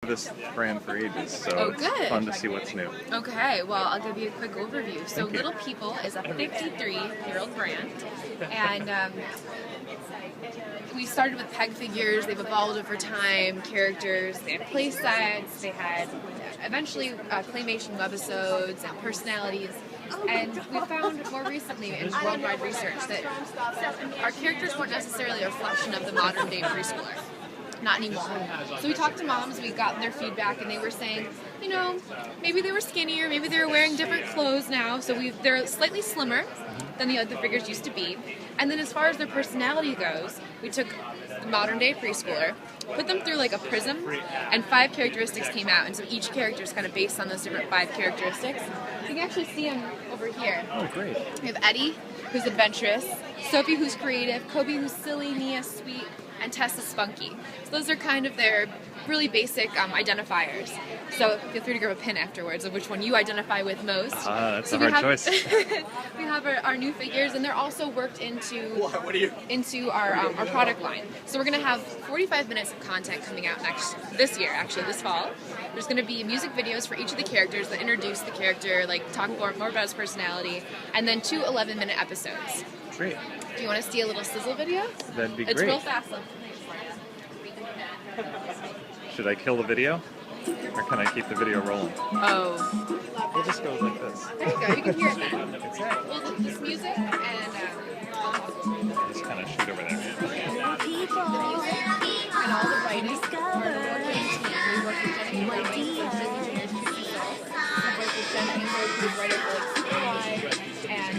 this brand for ages, so Oh, it's good. fun to see what's new. Okay, well, I'll give you a quick overview. So Thank you. Little People is a 53-year-old brand, and we started with peg figures. They've evolved over time, characters, they had play sets, they had eventually claymation webisodes and personalities. And we found more recently in worldwide research that our characters weren't necessarily a reflection of the modern day preschooler. Not anymore. So we talked to moms, we got their feedback, and they were saying, you know, maybe they were skinnier, maybe they were wearing different clothes now, so they're slightly slimmer than the other figures used to be. And then as far as their personality goes, we took the modern day preschooler, put them through like a prism, and 5 characteristics came out, and so each character is kind of based on those different 5 characteristics. You can actually see them over here. Oh, great. We have Eddie, who's adventurous, Sophie, who's creative, Kobe, who's silly, Nia, sweet, and Tessa's spunky. So those are kind of their really basic identifiers. So feel free to grab a pin afterwards of which one you identify with most. That's so a hard choice. We have our new figures, and they're also worked into our product line. So we're going to have 45 minutes of content coming out this fall. There's going to be music videos for each of the characters that introduce the character, like talk more about his personality, and then 2 11-minute episodes. Great. Do you want to see a little sizzle video? That'd be great. It's real fast. Should I kill the video? Or can I keep the video rolling? Oh. We'll just go like this. There you go. You can hear it now. Well, this music and Just kind of shoot over there. the music and all the writing are the working team. We work with Jenny and Ryan, who's engineers, we work with Jen Amber, who's writer for like Superlive, and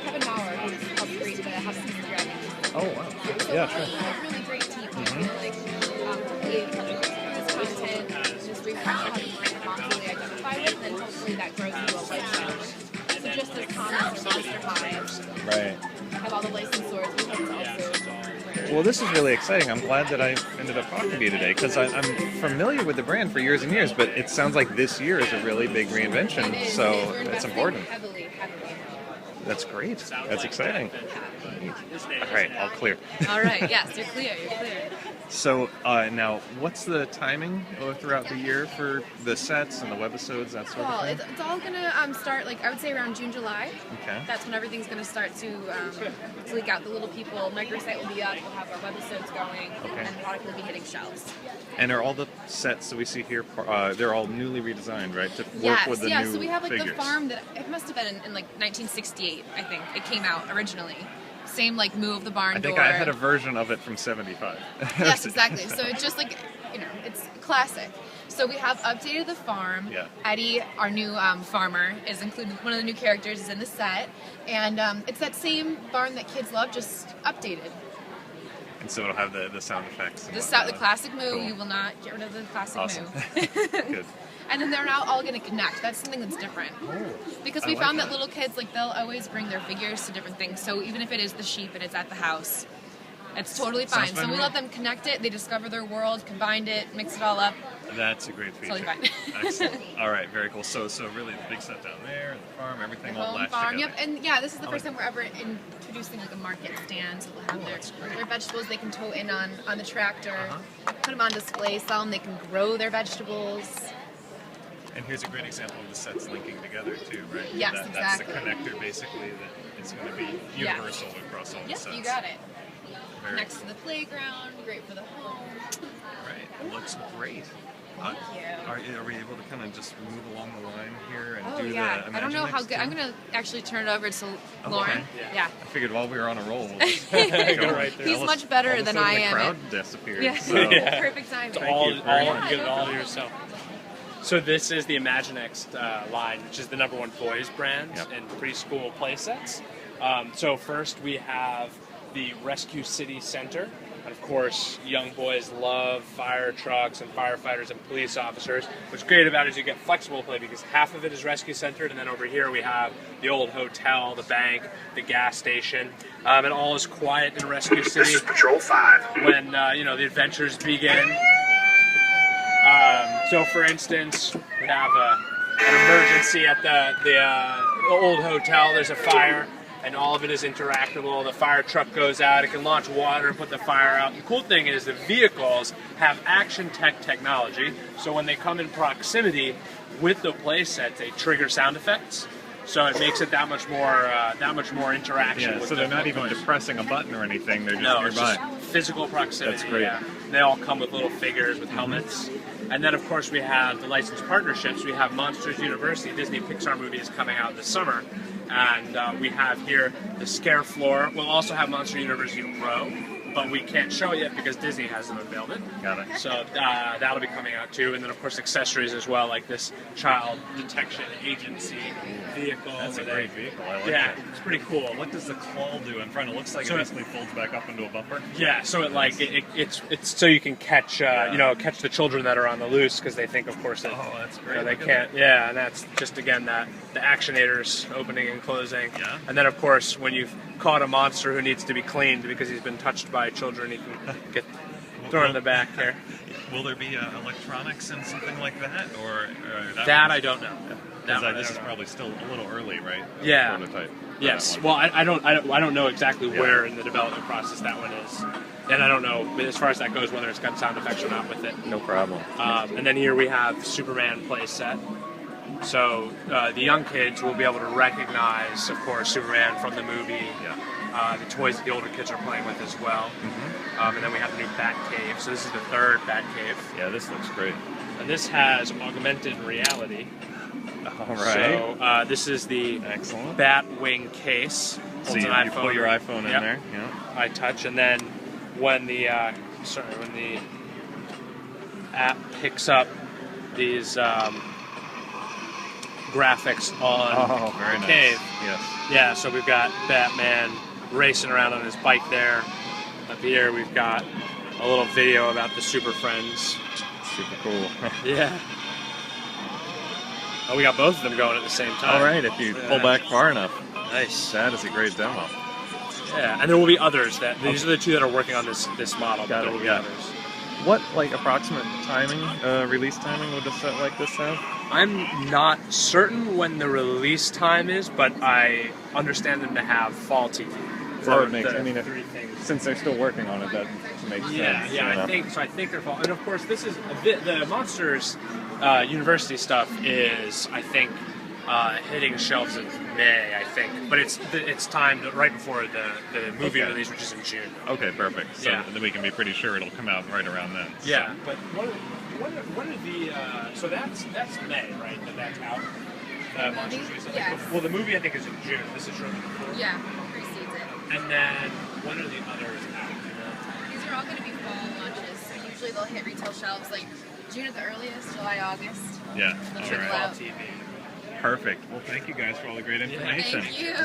Kevin Maurer, who's helped create the House of the Dragon. Oh, wow. So Yeah, really, sure. a really great team. Like, this content, just refresh how the brand moms really identify with, and then hopefully that grows into a lifestyle. So just as Thomas or Monster High Right. have all the licensed swords, we hope to also. Well, this is really exciting. I'm glad that I ended up talking to you today because I'm familiar with the brand for years and years, but it sounds like this year is a really big reinvention, It is, so We're it's investing important. Heavily. That's great. That's exciting. All right, all clear. All right, yes, you're clear. So now, what's the timing throughout the year for the sets and the webisodes, that sort of Well, thing? it's all going to start, like, I would say around June, July. Okay. That's when everything's going to start to leak out. The Little People microsite will be up. We'll have our webisodes going, Okay. and the product will be hitting shelves. And are all the sets that we see here, they're all newly redesigned, right? To work Yes, with the yeah. new So we have like figures. the farm that it must have been in like 1968, I think it came out originally. Same like move the barn I think door. I had a version of it from '75. Yes, exactly. So it's just like, it's classic. So we have updated the farm. Yeah. Eddie, our new farmer, is included. One of the new characters is in the set, and it's that same barn that kids love, just updated. And so it'll have the sound effects. And The classic moo. Cool. You will not get rid of the classic Awesome. moo. Good. And then they're now all going to connect. That's something that's different. Because I we like found that that. little kids, like, they'll always bring their figures to different things. So even if it is the sheep and it's at the house, it's totally fine. Sounds So fun we to let me. them connect it. They discover their world, combined it, mix it all up. That's a great feature. Totally fine. Excellent. All right, very cool. So really the big set down there, the farm, everything all Home lashed farm. together. Yep. And yeah, this is the I first like time we're ever introducing like a market stand. So they'll have that's great. their vegetables they can tow in on the tractor, Uh-huh. put them on display, sell them. They can grow their vegetables. And here's a great example of the sets linking together too, right? Yes, That's the exactly. connector basically that is going to be Yeah. universal across all the Yep, sets. you got it. Very Next to the playground, great for the home. Right. It looks great. Thank you. Are we able to kind of just move along the line here and Oh do yeah, the I don't know how Imaginext good. I'm too? gonna actually turn it over to Oh, Lauren. okay. Yeah. I figured while we were on a roll, we'll just He's go right there. much better All of a than sudden I the am crowd at- disappeared. Yeah. So. Yeah. Perfect timing. Thank all, you very all much. get it all to problem. yourself. So this is the Imaginext line, which is the #1 boys brand Yep. in preschool play sets. So first we have the Rescue City Center. And of course, young boys love fire trucks and firefighters and police officers. What's great about it is you get flexible play because half of it is rescue centered, and then over here we have the old hotel, the bank, the gas station, and all is quiet in Rescue City. This is Patrol 5. When the adventures begin. So, for instance, we have an emergency at the old hotel. There's a fire. and all of it is interactable. The fire truck goes out, it can launch water and put the fire out. The cool thing is the vehicles have action tech technology, so when they come in proximity with the play set, they trigger sound effects. So it makes it that much more interaction. Yeah, with so they're the not even toys. depressing a button or anything. They're just No, it's nearby. just physical proximity. That's great. Yeah. They all come with little figures with helmets. And then, of course, we have the licensed partnerships. We have Monsters University, Disney Pixar movie is coming out this summer. And we have here the Scare Floor. We'll also have Monster University Row, but we can't show it yet because Disney hasn't unveiled it. Got it. So that'll be coming out too. And then, of course, accessories as well, like this child detection agency vehicle. That's a great vehicle. I like Yeah, it. it's pretty cool. What does the claw do in front? It looks like So it it- basically folds back up into a bumper. Yeah, so it's so you can catch catch the children that are on the loose because they think, of course, that Oh, that's they great. Look at can't. Yeah, and that's just again that the actionators opening and closing. Yeah. And then, of course, when you've caught a monster who needs to be cleaned because he's been touched by children, he can get thrown in the back here. Will there be electronics and something like that, or That I don't know. That Because one I this don't is know. probably still a little early, right? Yeah. Prototype. for Yes. that one. Well, I don't know exactly Yeah. where in the development process that one is, and I don't know as far as that goes whether it's got sound effects or not with it. No problem. And then here we have Superman play set. So the young kids will be able to recognize, of course, Superman from the movie. Yeah. The toys that the older kids are playing with as well. Mm-hmm. And then we have the new Bat Cave. So this is the third Bat Cave. Yeah, this looks great. And this has augmented reality. All right. So this is the Excellent. Bat Wing case. So Holds you, an you put your iPhone in Yep. there. Yeah. I touch, and then when the app picks up these graphics on Oh, very the nice. cave. Yes. Yeah, so we've got Batman racing around on his bike there. Up here we've got a little video about the Super Friends. Super cool. Yeah. Oh, we got both of them going at the same time. All right, if you pull back far enough. Nice. That is a great demo. Yeah, and there will be others. These are the two that are working on this model. Got but there it, will be yeah. others. What approximate timing, release timing would a set like this have? I'm not certain when the release time is, but I understand them to have fall TV. That would make. the I mean, three things. since they're still working on it, that makes Yeah, sense. yeah, you know? I think so. I think they're fall, and of course, this is the Monsters University stuff is, I think, hitting shelves in May, I think, but it's timed right before the movie Okay. release, which is in June. Okay, perfect. So Yeah. then we can be pretty sure it'll come out right around then. Yeah, but what are the so that's May, right? That's out. Monsters University. Yes. Well, the movie I think is in June. This is shortly before. Yeah, precedes it. And then when are the others out? These are all going to be fall launches, so usually they'll hit retail shelves like June at the earliest, July, August. Yeah. They'll All trickle right. out. TV. Perfect. Well, thank you guys for all the great information. Thank you.